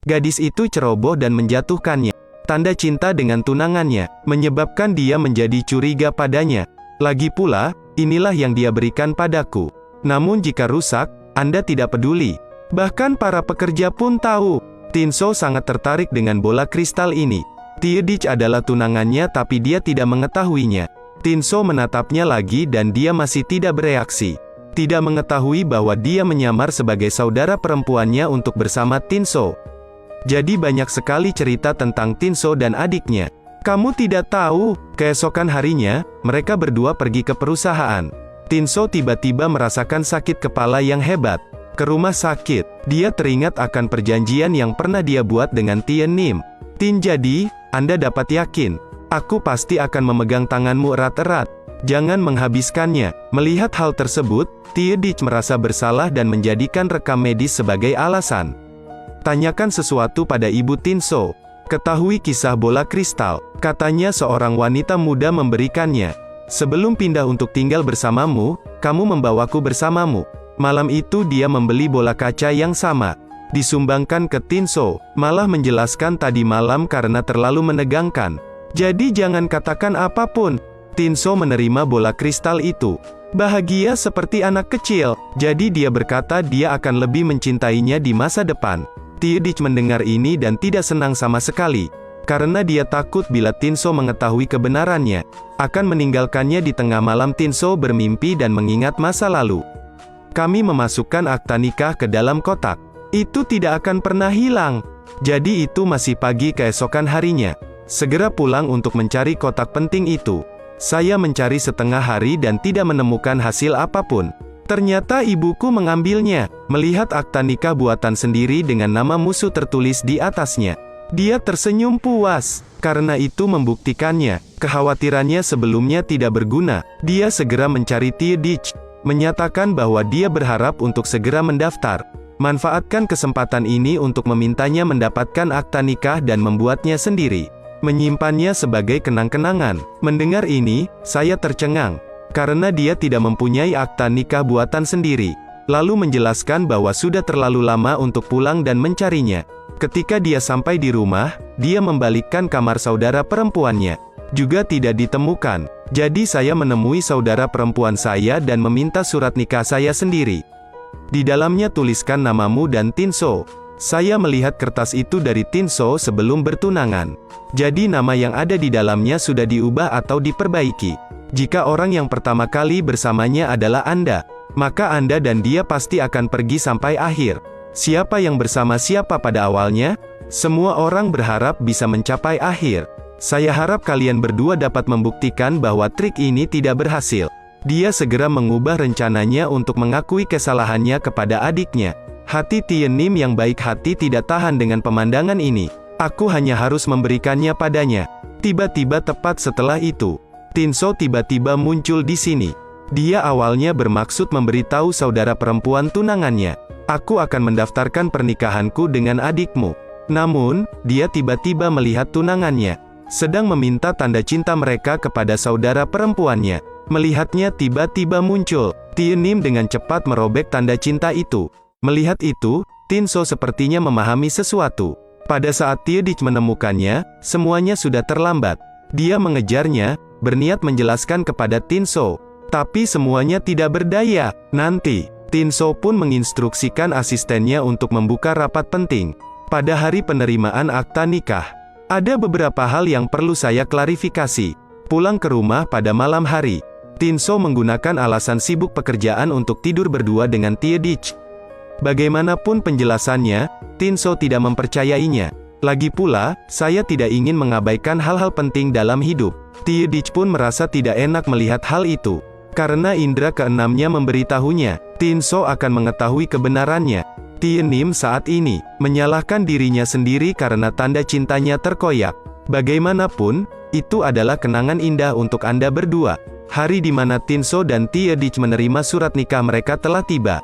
Gadis itu ceroboh dan menjatuhkannya. Tanda cinta dengan tunangannya, menyebabkan dia menjadi curiga padanya. Lagi pula, inilah yang dia berikan padaku. Namun jika rusak, Anda tidak peduli. Bahkan para pekerja pun tahu. Tinsou sangat tertarik dengan bola kristal ini. Teodich adalah tunangannya tapi dia tidak mengetahuinya. Tinsou menatapnya lagi dan dia masih tidak bereaksi. Tidak mengetahui bahwa dia menyamar sebagai saudara perempuannya untuk bersama Tinsou. Jadi banyak sekali cerita tentang Tinsou dan adiknya. Kamu tidak tahu, keesokan harinya, mereka berdua pergi ke perusahaan. Tinsou tiba-tiba merasakan sakit kepala yang hebat. Ke rumah sakit, dia teringat akan perjanjian yang pernah dia buat dengan Tien Nim. Tin, jadi, Anda dapat yakin, aku pasti akan memegang tanganmu erat-erat. Jangan menghabiskannya. Melihat hal tersebut, Teodich merasa bersalah dan menjadikan rekam medis sebagai alasan. Tanyakan sesuatu pada Ibu Tinsou. Ketahui kisah bola kristal. Katanya seorang wanita muda memberikannya. Sebelum pindah untuk tinggal bersamamu, kamu membawaku bersamamu. Malam itu dia membeli bola kaca yang sama. Disumbangkan ke Tinsou, malah menjelaskan tadi malam karena terlalu menegangkan. Jadi jangan katakan apapun. Tinsou menerima bola kristal itu. Bahagia seperti anak kecil. Jadi dia berkata dia akan lebih mencintainya di masa depan. Teodich mendengar ini dan tidak senang sama sekali. Karena dia takut bila Tinsou mengetahui kebenarannya. Akan meninggalkannya di tengah malam. Tinsou bermimpi dan mengingat masa lalu. Kami memasukkan akta nikah ke dalam kotak. Itu tidak akan pernah hilang. Jadi itu masih pagi keesokan harinya. Segera pulang untuk mencari kotak penting itu. Saya mencari setengah hari dan tidak menemukan hasil apapun. Ternyata ibuku mengambilnya. Melihat akta nikah buatan sendiri dengan nama musuh tertulis di atasnya. Dia tersenyum puas. Karena itu membuktikannya. Kekhawatirannya sebelumnya tidak berguna. Dia segera mencari Teodich. Menyatakan bahwa dia berharap untuk segera mendaftar. Manfaatkan kesempatan ini untuk memintanya mendapatkan akta nikah dan membuatnya sendiri. Menyimpannya sebagai kenang-kenangan. Mendengar ini, saya tercengang. Karena dia tidak mempunyai akta nikah buatan sendiri. Lalu menjelaskan bahwa sudah terlalu lama untuk pulang dan mencarinya. Ketika dia sampai di rumah, dia membalikkan kamar saudara perempuannya. Juga tidak ditemukan. Jadi saya menemui saudara perempuan saya dan meminta surat nikah saya sendiri. Di dalamnya tuliskan namamu dan Tinsou. Saya melihat kertas itu dari Tinsou sebelum bertunangan. Jadi nama yang ada di dalamnya sudah diubah atau diperbaiki. Jika orang yang pertama kali bersamanya adalah Anda, maka Anda dan dia pasti akan pergi sampai akhir. Siapa yang bersama siapa pada awalnya? Semua orang berharap bisa mencapai akhir. Saya harap kalian berdua dapat membuktikan bahwa trik ini tidak berhasil. Dia segera mengubah rencananya untuk mengakui kesalahannya kepada adiknya. Hati Tien Nim yang baik hati tidak tahan dengan pemandangan ini. Aku hanya harus memberikannya padanya. Tiba-tiba tepat setelah itu, Tinsou tiba-tiba muncul di sini. Dia awalnya bermaksud memberitahu saudara perempuan tunangannya. Aku akan mendaftarkan pernikahanku dengan adikmu. Namun, dia tiba-tiba melihat tunangannya sedang meminta tanda cinta mereka kepada saudara perempuannya. Melihatnya tiba-tiba muncul, Tien Nim dengan cepat merobek tanda cinta itu. Melihat itu, Tinsou sepertinya memahami sesuatu. Pada saat Teodich menemukannya, semuanya sudah terlambat. Dia mengejarnya, berniat menjelaskan kepada Tinsou. Tapi semuanya tidak berdaya. Nanti, Tinsou pun menginstruksikan asistennya untuk membuka rapat penting. Pada hari penerimaan akta nikah, ada beberapa hal yang perlu saya klarifikasi. Pulang ke rumah pada malam hari, Tinsou menggunakan alasan sibuk pekerjaan untuk tidur berdua dengan Teodich. Bagaimanapun penjelasannya, Tinsou tidak mempercayainya. Lagi pula, saya tidak ingin mengabaikan hal-hal penting dalam hidup. Teodich pun merasa tidak enak melihat hal itu. Karena indera keenamnya memberitahunya, Tinsou akan mengetahui kebenarannya. Tien Nim saat ini, menyalahkan dirinya sendiri karena tanda cintanya terkoyak. Bagaimanapun, itu adalah kenangan indah untuk Anda berdua. Hari di mana Tinsou dan Teodich menerima surat nikah mereka telah tiba.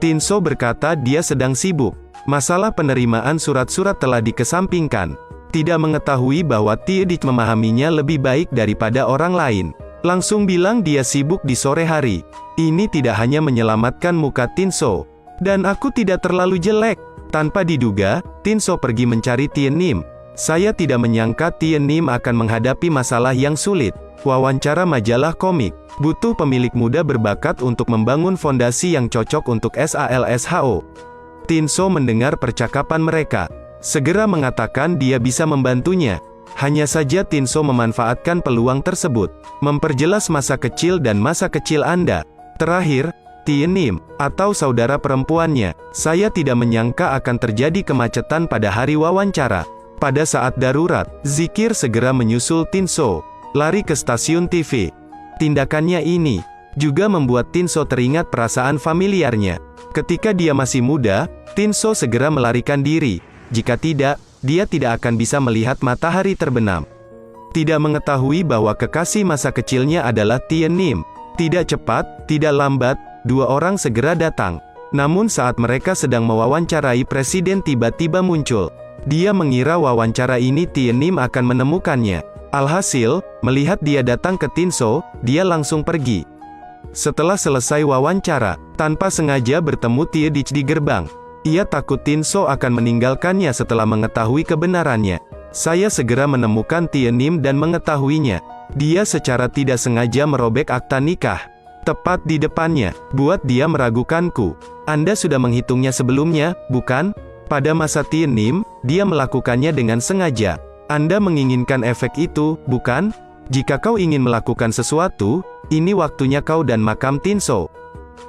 Tinsou berkata dia sedang sibuk. Masalah penerimaan surat-surat telah dikesampingkan. Tidak mengetahui bahwa Teodich memahaminya lebih baik daripada orang lain. Langsung bilang dia sibuk di sore hari. Ini tidak hanya menyelamatkan muka Tinsou. Dan aku tidak terlalu jelek. Tanpa diduga, Tinso pergi mencari Tien Nim. Saya tidak menyangka Tien Nim akan menghadapi masalah yang sulit. Wawancara majalah komik. Butuh pemilik muda berbakat untuk membangun fondasi yang cocok untuk SALSHO. Tinso mendengar percakapan mereka. Segera mengatakan dia bisa membantunya. Hanya saja Tinso memanfaatkan peluang tersebut. Memperjelas masa kecil dan masa kecil Anda. Terakhir, Tien Nim, atau saudara perempuannya, saya tidak menyangka akan terjadi kemacetan pada hari wawancara. Pada saat darurat, Zikir segera menyusul Tinso, lari ke stasiun TV. Tindakannya ini juga membuat Tinso teringat perasaan familiarnya. Ketika dia masih muda, Tinso segera melarikan diri. Jika tidak, dia tidak akan bisa melihat matahari terbenam. Tidak mengetahui bahwa kekasih masa kecilnya adalah Tien Nim. Tidak cepat, tidak lambat, dua orang segera datang. Namun saat mereka sedang mewawancarai presiden tiba-tiba muncul. Dia mengira wawancara ini Tien Nim akan menemukannya. Alhasil, melihat dia datang ke Tinso, dia langsung pergi. Setelah selesai wawancara, tanpa sengaja bertemu Tiedich di gerbang. Ia takut Tinso akan meninggalkannya setelah mengetahui kebenarannya. Saya segera menemukan Tien Nim dan mengetahuinya. Dia secara tidak sengaja merobek akta nikah. Tepat di depannya, buat dia meragukanku. Anda sudah menghitungnya sebelumnya, bukan? Pada masa Tien Nim, dia melakukannya dengan sengaja. Anda menginginkan efek itu, bukan? Jika kau ingin melakukan sesuatu, ini waktunya kau dan makam Tinso.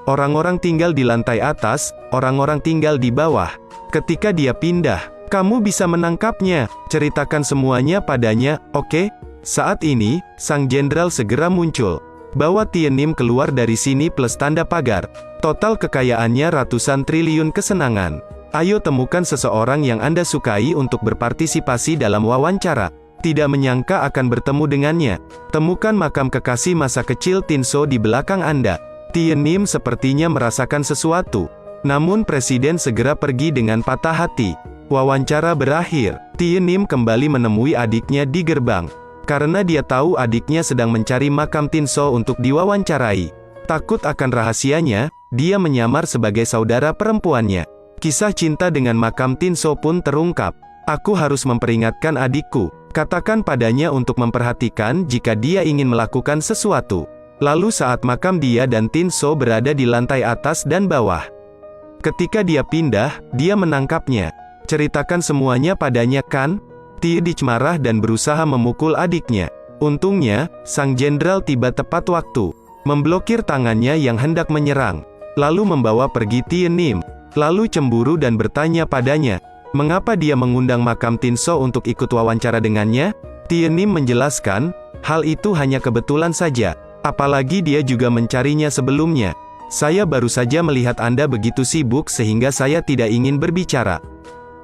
Orang-orang tinggal di lantai atas, orang-orang tinggal di bawah. Ketika dia pindah, kamu bisa menangkapnya. Ceritakan semuanya padanya, oke? Saat ini, sang jenderal segera muncul. Bawa Tien Nim keluar dari sini plus tanda pagar. Total kekayaannya ratusan triliun kesenangan. Ayo temukan seseorang yang Anda sukai untuk berpartisipasi dalam wawancara. Tidak menyangka akan bertemu dengannya. Temukan makam kekasih masa kecil Tinso di belakang Anda. Tien Nim sepertinya merasakan sesuatu. Namun presiden segera pergi dengan patah hati. Wawancara berakhir. Tien Nim kembali menemui adiknya di gerbang. Karena dia tahu adiknya sedang mencari makam Tinso untuk diwawancarai. Takut akan rahasianya, dia menyamar sebagai saudara perempuannya. Kisah cinta dengan makam Tinso pun terungkap. Aku harus memperingatkan adikku. Katakan padanya untuk memperhatikan jika dia ingin melakukan sesuatu. Lalu saat makam dia dan Tinso berada di lantai atas dan bawah. Ketika dia pindah, dia menangkapnya. Ceritakan semuanya padanya kan? Tiedich marah dan berusaha memukul adiknya. Untungnya, sang jenderal tiba tepat waktu. Memblokir tangannya yang hendak menyerang. Lalu membawa pergi Tien Nim. Lalu cemburu dan bertanya padanya. Mengapa dia mengundang makam Tinso untuk ikut wawancara dengannya? Tien Nim menjelaskan, hal itu hanya kebetulan saja. Apalagi dia juga mencarinya sebelumnya. Saya baru saja melihat Anda begitu sibuk sehingga saya tidak ingin berbicara.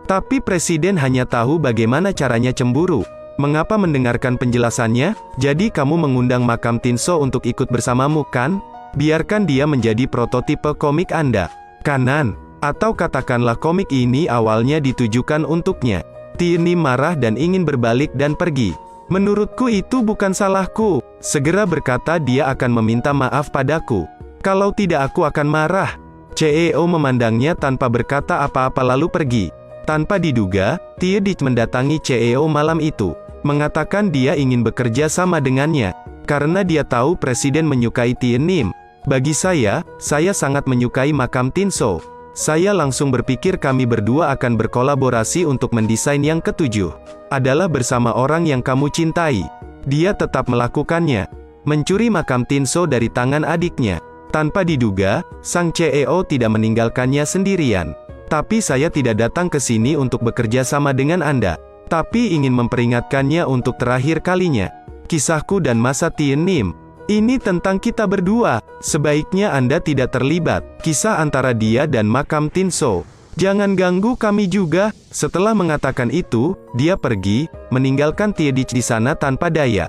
Tapi presiden hanya tahu bagaimana caranya cemburu. Mengapa mendengarkan penjelasannya? Jadi kamu mengundang makam Tinso untuk ikut bersamamu kan? Biarkan dia menjadi prototipe komik Anda. Kanan. Atau katakanlah komik ini awalnya ditujukan untuknya. Tien Nim marah dan ingin berbalik dan pergi. Menurutku itu bukan salahku. Segera berkata dia akan meminta maaf padaku. Kalau tidak aku akan marah. CEO memandangnya tanpa berkata apa-apa lalu pergi. Tanpa diduga, Tiedich mendatangi CEO malam itu. Mengatakan dia ingin bekerja sama dengannya. Karena dia tahu presiden menyukai Tien Nim. Bagi saya sangat menyukai makam Tinso. Saya langsung berpikir kami berdua akan berkolaborasi untuk mendesain yang ketujuh. Adalah bersama orang yang kamu cintai. Dia tetap melakukannya. Mencuri makam Tinso dari tangan adiknya. Tanpa diduga, sang CEO tidak meninggalkannya sendirian. Tapi saya tidak datang ke sini untuk bekerja sama dengan Anda. Tapi ingin memperingatkannya untuk terakhir kalinya. Kisahku dan masa Tien Nim. Ini tentang kita berdua. Sebaiknya Anda tidak terlibat. Kisah antara dia dan makam Tinso. Jangan ganggu kami juga. Setelah mengatakan itu, dia pergi, meninggalkan Tiedich di sana tanpa daya.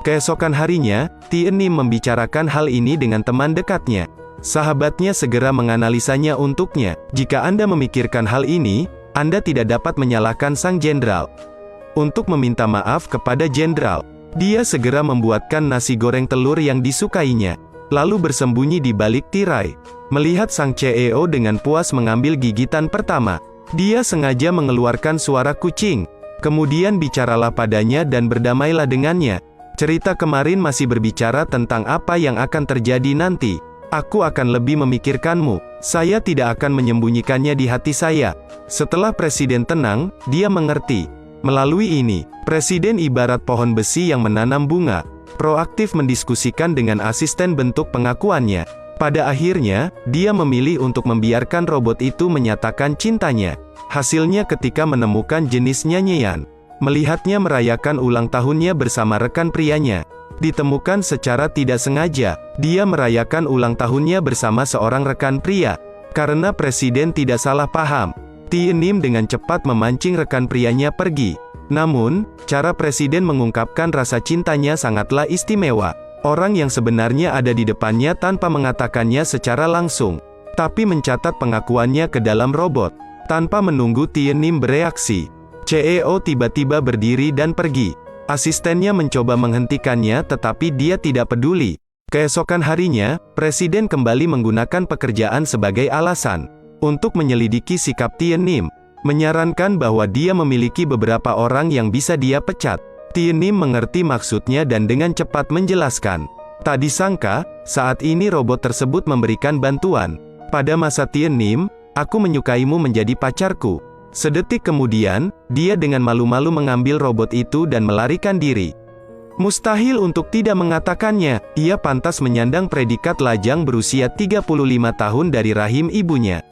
Keesokan harinya, Tien Nim membicarakan hal ini dengan teman dekatnya. Sahabatnya segera menganalisanya untuknya. Jika Anda memikirkan hal ini, Anda tidak dapat menyalahkan sang jenderal. Untuk meminta maaf kepada jenderal, dia segera membuatkan nasi goreng telur yang disukainya, lalu bersembunyi di balik tirai. Melihat sang CEO dengan puas mengambil gigitan pertama, Dia sengaja mengeluarkan suara kucing. Kemudian bicaralah padanya dan berdamailah dengannya. Cerita kemarin masih berbicara tentang apa yang akan terjadi nanti. Aku akan lebih memikirkanmu. Saya tidak akan menyembunyikannya di hati saya. Setelah Presiden tenang, dia mengerti. Melalui ini, Presiden ibarat pohon besi yang menanam bunga, proaktif mendiskusikan dengan asisten bentuk pengakuannya. Pada akhirnya, dia memilih untuk membiarkan robot itu menyatakan cintanya. Hasilnya ketika menemukan jenis nyanyian. Melihatnya merayakan ulang tahunnya bersama rekan prianya. Ditemukan secara tidak sengaja, dia merayakan ulang tahunnya bersama seorang rekan pria. Karena Presiden tidak salah paham, Tie Nim dengan cepat memancing rekan prianya pergi. Namun, cara Presiden mengungkapkan rasa cintanya sangatlah istimewa. Orang yang sebenarnya ada di depannya tanpa mengatakannya secara langsung, tapi mencatat pengakuannya ke dalam robot. Tanpa menunggu Tie Nim bereaksi, CEO tiba-tiba berdiri dan pergi. Asistennya mencoba menghentikannya tetapi dia tidak peduli. Keesokan harinya, Presiden kembali menggunakan pekerjaan sebagai alasan untuk menyelidiki sikap Tie Nim, menyarankan bahwa dia memiliki beberapa orang yang bisa dia pecat. Tie Nim mengerti maksudnya dan dengan cepat menjelaskan. Tak disangka, saat ini robot tersebut memberikan bantuan. Pada masa Tie Nim, aku menyukaimu menjadi pacarku. Sedetik kemudian, dia dengan malu-malu mengambil robot itu dan melarikan diri. Mustahil untuk tidak mengatakannya, ia pantas menyandang predikat lajang berusia 35 tahun dari rahim ibunya.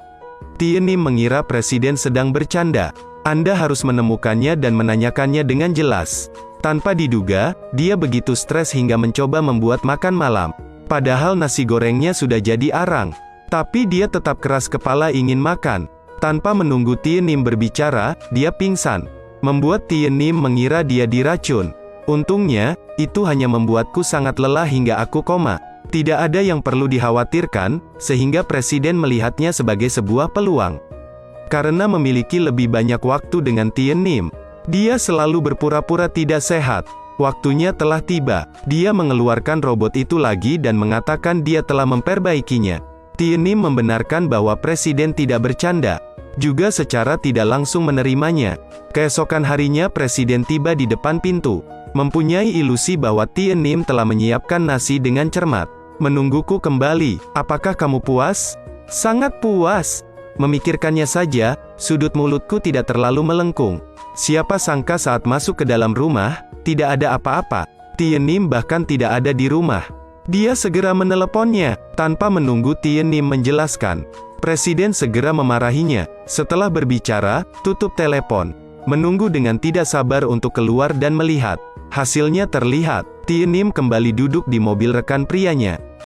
Tie Nim mengira Presiden sedang bercanda. Anda harus menemukannya dan menanyakannya dengan jelas. Tanpa diduga, dia begitu stres hingga mencoba membuat makan malam. Padahal nasi gorengnya sudah jadi arang. Tapi dia tetap keras kepala ingin makan. Tanpa menunggu Tie Nim berbicara, dia pingsan. Membuat Tie Nim mengira dia diracun. Untungnya, itu hanya membuatku sangat lelah hingga aku koma. Tidak ada yang perlu dikhawatirkan, sehingga Presiden melihatnya sebagai sebuah peluang. Karena memiliki lebih banyak waktu dengan Tie Nim, dia selalu berpura-pura tidak sehat. Waktunya telah tiba. Dia mengeluarkan robot itu lagi dan mengatakan dia telah memperbaikinya. Tie Nim membenarkan bahwa Presiden tidak bercanda, juga secara tidak langsung menerimanya. Keesokan harinya Presiden tiba di depan pintu, mempunyai ilusi bahwa Tie Nim telah menyiapkan nasi dengan cermat. Menungguku kembali, apakah kamu puas? Sangat puas. Memikirkannya saja, sudut mulutku tidak terlalu melengkung. Siapa sangka saat masuk ke dalam rumah, tidak ada apa-apa. Tie Nim bahkan tidak ada di rumah. Dia segera meneleponnya, tanpa menunggu Tie Nim menjelaskan. Presiden segera memarahinya. Setelah berbicara, tutup telepon. Menunggu dengan tidak sabar untuk keluar dan melihat. Hasilnya terlihat, Tie Nim kembali duduk di mobil rekan prianya.